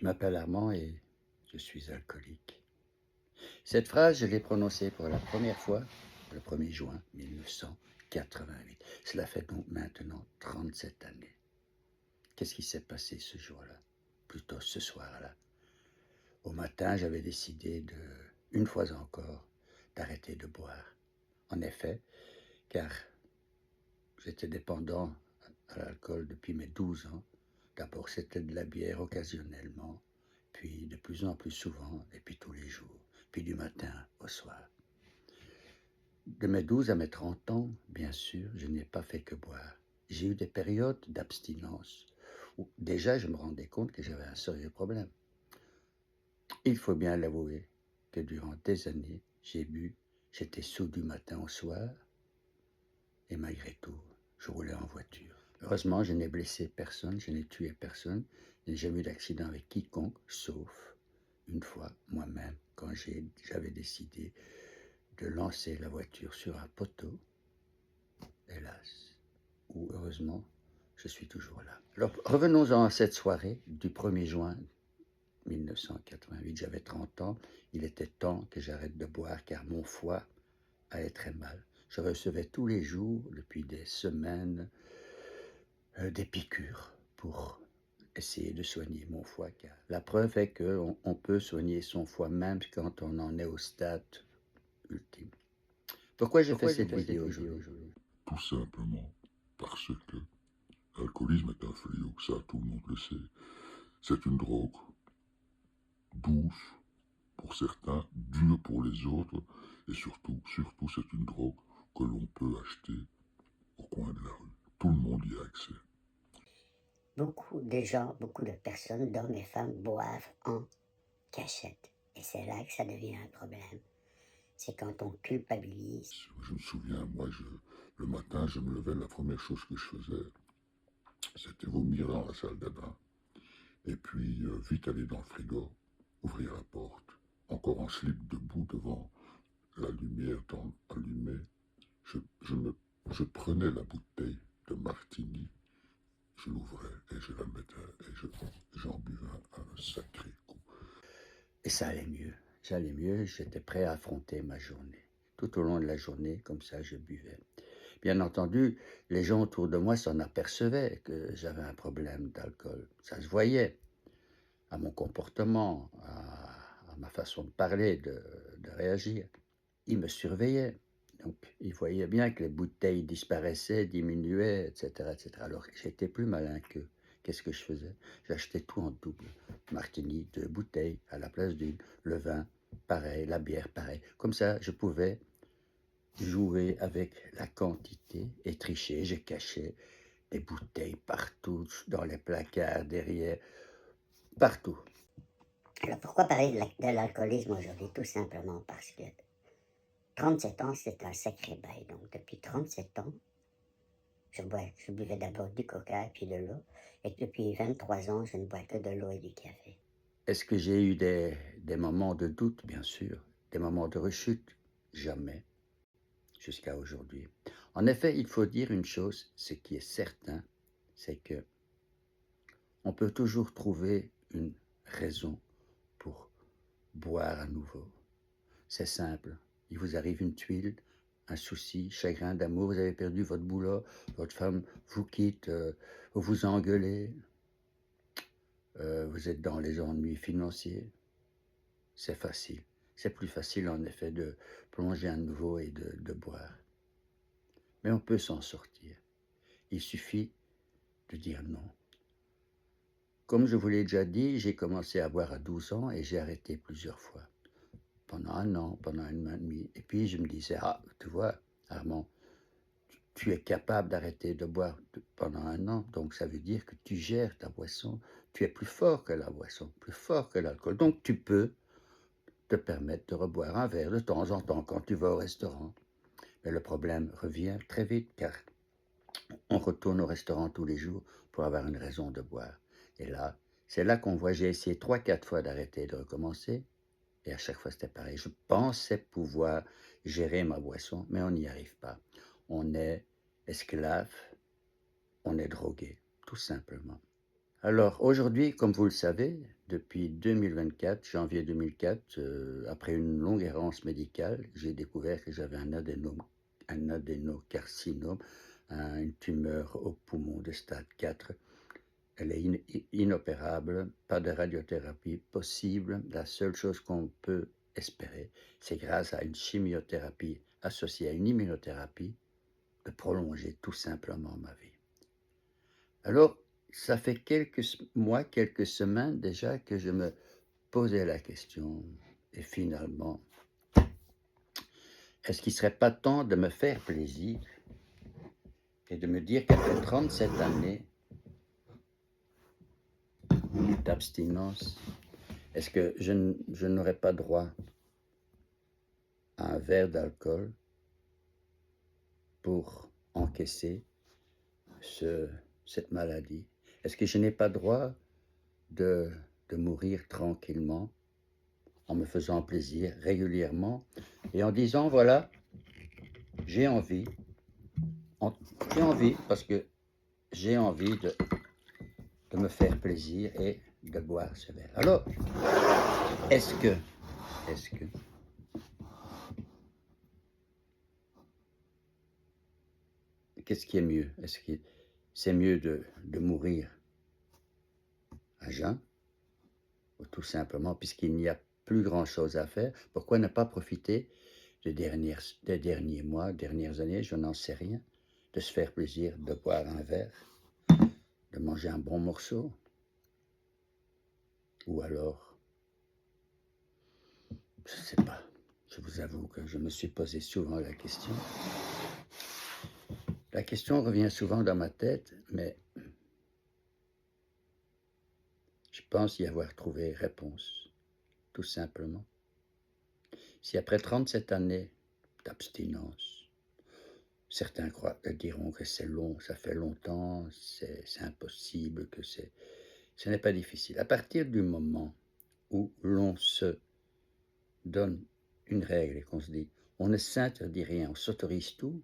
Je m'appelle Armand et je suis alcoolique. Cette phrase, je l'ai prononcée pour la première fois le 1er juin 1988. Cela fait donc maintenant 37 années. Qu'est-ce qui s'est passé ce jour-là? Plutôt ce soir-là. Au matin, j'avais décidé une fois encore, d'arrêter de boire. En effet, car j'étais dépendant à l'alcool depuis mes 12 ans. D'abord, c'était de la bière occasionnellement, puis de plus en plus souvent, et puis tous les jours, puis du matin au soir. De mes 12 à mes 30 ans, bien sûr, je n'ai pas fait que boire. J'ai eu des périodes d'abstinence où déjà je me rendais compte que j'avais un sérieux problème. Il faut bien l'avouer que durant des années, j'ai bu, j'étais saoul du matin au soir, et malgré tout, je roulais en voiture. Heureusement, je n'ai blessé personne, je n'ai tué personne, je n'ai jamais eu d'accident avec quiconque, sauf une fois moi-même, quand j'avais décidé de lancer la voiture sur un poteau, hélas, ou heureusement, je suis toujours là. Alors, revenons-en à cette soirée du 1er juin 1988. J'avais 30 ans, il était temps que j'arrête de boire car mon foie allait très mal. Je recevais tous les jours, depuis des semaines, des piqûres pour essayer de soigner mon foie. Car la preuve est qu'on peut soigner son foie même quand on en est au stade ultime. Pourquoi je fais cette vidéo aujourd'hui? Tout simplement parce que l'alcoolisme est un fléau, ça tout le monde le sait. C'est une drogue douce pour certains, dure pour les autres, et surtout, c'est une drogue que l'on peut acheter au coin de la rue. Tout le monde y a accès. Beaucoup de gens, beaucoup de personnes, d'hommes et femmes, boivent en cachette. Et c'est là que ça devient un problème. C'est quand on culpabilise. Je me souviens, le matin, je me levais, la première chose que je faisais, c'était vomir dans la salle de bain. Et puis, vite aller dans le frigo, ouvrir la porte, encore en slip debout devant la lumière allumée, je prenais la bouteille de martini, je l'ouvrais et je la mettais et j'en buvais un sacré coup. Et ça allait mieux. J'allais mieux, j'étais prêt à affronter ma journée. Tout au long de la journée, comme ça, je buvais. Bien entendu, les gens autour de moi s'en apercevaient que j'avais un problème d'alcool. Ça se voyait à mon comportement, à ma façon de parler, de réagir. Ils me surveillaient. Donc, ils voyaient bien que les bouteilles disparaissaient, diminuaient, etc., etc. Alors, j'étais plus malin qu'eux. Qu'est-ce que je faisais? J'achetais tout en double. Martini, 2 bouteilles à la place d'une. Le vin, pareil. La bière, pareil. Comme ça, je pouvais jouer avec la quantité et tricher. J'ai caché des bouteilles partout, dans les placards, derrière, partout. Alors pourquoi parler de l'alcoolisme aujourd'hui? Tout simplement parce que 37 ans, c'est un sacré bail. Donc depuis 37 ans, je buvais d'abord du coca et puis de l'eau. Et depuis 23 ans, je ne bois que de l'eau et du café. Est-ce que j'ai eu des moments de doute? Bien sûr. Des moments de rechute? Jamais. Jusqu'à aujourd'hui. En effet, il faut dire une chose, ce qui est certain, c'est que on peut toujours trouver une raison pour boire à nouveau. C'est simple. Il vous arrive une tuile, un souci, chagrin d'amour, vous avez perdu votre boulot, votre femme vous quitte, vous vous engueulez, vous êtes dans les ennuis financiers. C'est facile. C'est plus facile en effet de plonger à nouveau et de boire. Mais on peut s'en sortir. Il suffit de dire non. Comme je vous l'ai déjà dit, j'ai commencé à boire à 12 ans et j'ai arrêté plusieurs fois. Pendant 1 an, pendant 1 an et demi. Et puis je me disais, ah, tu vois, Armand, tu es capable d'arrêter de boire pendant 1 an, donc ça veut dire que tu gères ta boisson, tu es plus fort que la boisson, plus fort que l'alcool. Donc tu peux te permettre de reboire un verre de temps en temps quand tu vas au restaurant. Mais le problème revient très vite car on retourne au restaurant tous les jours pour avoir une raison de boire. Et là, c'est là qu'on voit, j'ai essayé 3-4 fois d'arrêter et de recommencer. Et à chaque fois, c'était pareil. Je pensais pouvoir gérer ma boisson, mais on n'y arrive pas. On est esclave, on est drogué, tout simplement. Alors aujourd'hui, comme vous le savez, depuis 2024, janvier 2004, après une longue errance médicale, j'ai découvert que j'avais un adénocarcinome, une tumeur au poumon de stade 4. Elle est inopérable, pas de radiothérapie possible. La seule chose qu'on peut espérer, c'est grâce à une chimiothérapie associée à une immunothérapie, de prolonger tout simplement ma vie. Alors, ça fait quelques mois, quelques semaines déjà que je me posais la question, et finalement, est-ce qu'il ne serait pas temps de me faire plaisir et de me dire qu'après 37 années d'abstinence, est-ce que je n'aurais pas droit à un verre d'alcool pour encaisser cette maladie? Est-ce que je n'ai pas droit de mourir tranquillement en me faisant plaisir régulièrement et en disant voilà, j'ai envie parce que j'ai envie de me faire plaisir et de boire ce verre. Alors, est-ce que qu'est-ce qui est mieux? Est-ce que c'est mieux de mourir à jeun, ou tout simplement, puisqu'il n'y a plus grand-chose à faire, pourquoi ne pas profiter des derniers mois, dernières années, je n'en sais rien, de se faire plaisir, de boire un verre, de manger un bon morceau? Ou alors, je ne sais pas, je vous avoue que je me suis posé souvent la question. La question revient souvent dans ma tête, mais je pense y avoir trouvé réponse, tout simplement. Si après 37 années d'abstinence, certains diront que c'est long, ça fait longtemps, c'est impossible, que ce n'est pas difficile. À partir du moment où l'on se donne une règle et qu'on se dit, on ne s'interdit rien, on s'autorise tout,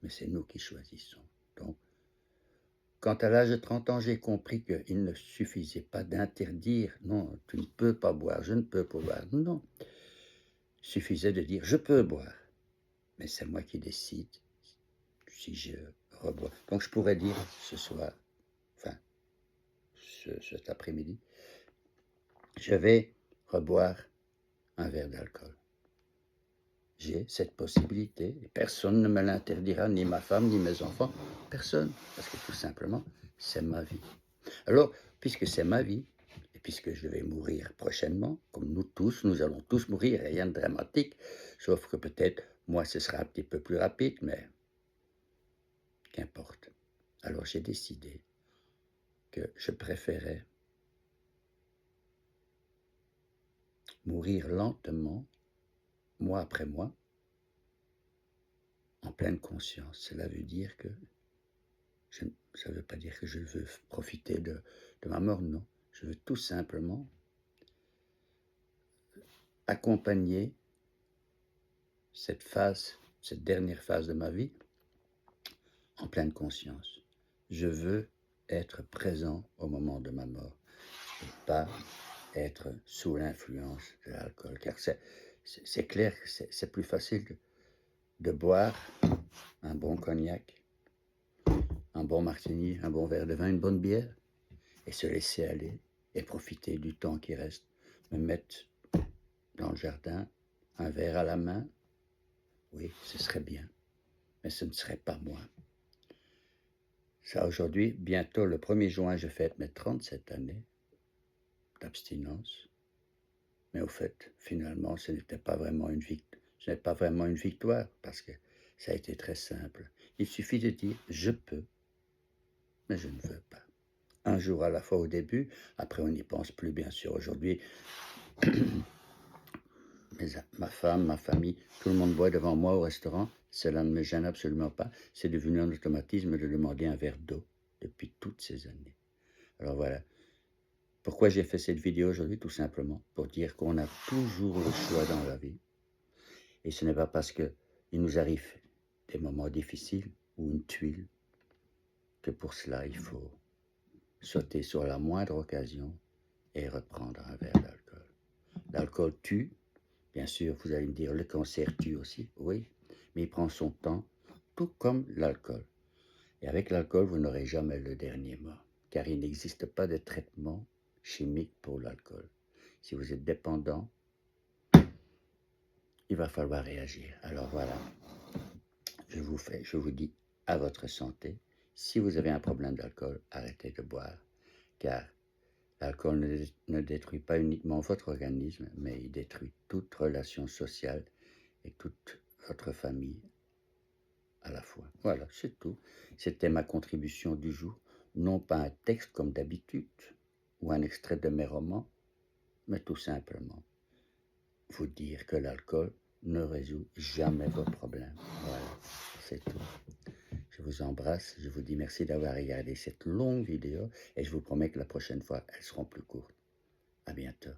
mais c'est nous qui choisissons. Donc, quand à l'âge de 30 ans, j'ai compris qu'il ne suffisait pas d'interdire, non, tu ne peux pas boire, je ne peux pas boire, non. Il suffisait de dire, je peux boire, mais c'est moi qui décide si je rebois. Donc je pourrais dire ce soir, enfin, cet après-midi, je vais reboire un verre d'alcool. J'ai cette possibilité, et personne ne me l'interdira, ni ma femme, ni mes enfants, personne, parce que tout simplement, c'est ma vie. Alors, puisque c'est ma vie, et puisque je vais mourir prochainement, comme nous tous, nous allons tous mourir, rien de dramatique, sauf que peut-être, moi, ce sera un petit peu plus rapide, mais qu'importe. Alors j'ai décidé que je préférais mourir lentement, mois après mois, en pleine conscience. Cela veut dire que, ça ne veut pas dire que je veux profiter de ma mort, non. Je veux tout simplement accompagner cette dernière phase de ma vie, en pleine conscience. Je veux être présent au moment de ma mort et pas être sous l'influence de l'alcool. Car c'est clair que c'est plus facile de boire un bon cognac, un bon martini, un bon verre de vin, une bonne bière, et se laisser aller et profiter du temps qui reste. Me mettre dans le jardin, un verre à la main, oui, ce serait bien, mais ce ne serait pas moi. Ça, aujourd'hui, bientôt le 1er juin, je fête mes 37 années d'abstinence. Mais au fait, finalement, ce n'est pas vraiment une victoire, parce que ça a été très simple. Il suffit de dire « je peux », mais je ne veux pas. Un jour à la fois au début, après on n'y pense plus, bien sûr. Aujourd'hui, ma femme, ma famille, tout le monde boit devant moi au restaurant. Cela ne me gêne absolument pas. C'est devenu un automatisme de demander un verre d'eau depuis toutes ces années. Alors voilà. Pourquoi j'ai fait cette vidéo aujourd'hui? Tout simplement pour dire qu'on a toujours le choix dans la vie. Et ce n'est pas parce qu'il nous arrive des moments difficiles ou une tuile que pour cela il faut sauter sur la moindre occasion et reprendre un verre d'alcool. L'alcool tue, bien sûr, vous allez me dire, le cancer tue aussi, oui, mais il prend son temps, tout comme l'alcool. Et avec l'alcool, vous n'aurez jamais le dernier mot, car il n'existe pas de traitement chimique pour l'alcool. Si vous êtes dépendant, il va falloir réagir. Alors voilà, je vous dis à votre santé. Si vous avez un problème d'alcool, arrêtez de boire, car l'alcool ne détruit pas uniquement votre organisme, mais il détruit toute relation sociale et toute votre famille à la fois. Voilà, c'est tout. C'était ma contribution du jour. Non pas un texte comme d'habitude, ou un extrait de mes romans, mais tout simplement vous dire que l'alcool ne résout jamais vos problèmes. Voilà, c'est tout. Je vous embrasse, je vous dis merci d'avoir regardé cette longue vidéo et je vous promets que la prochaine fois, elles seront plus courtes. À bientôt.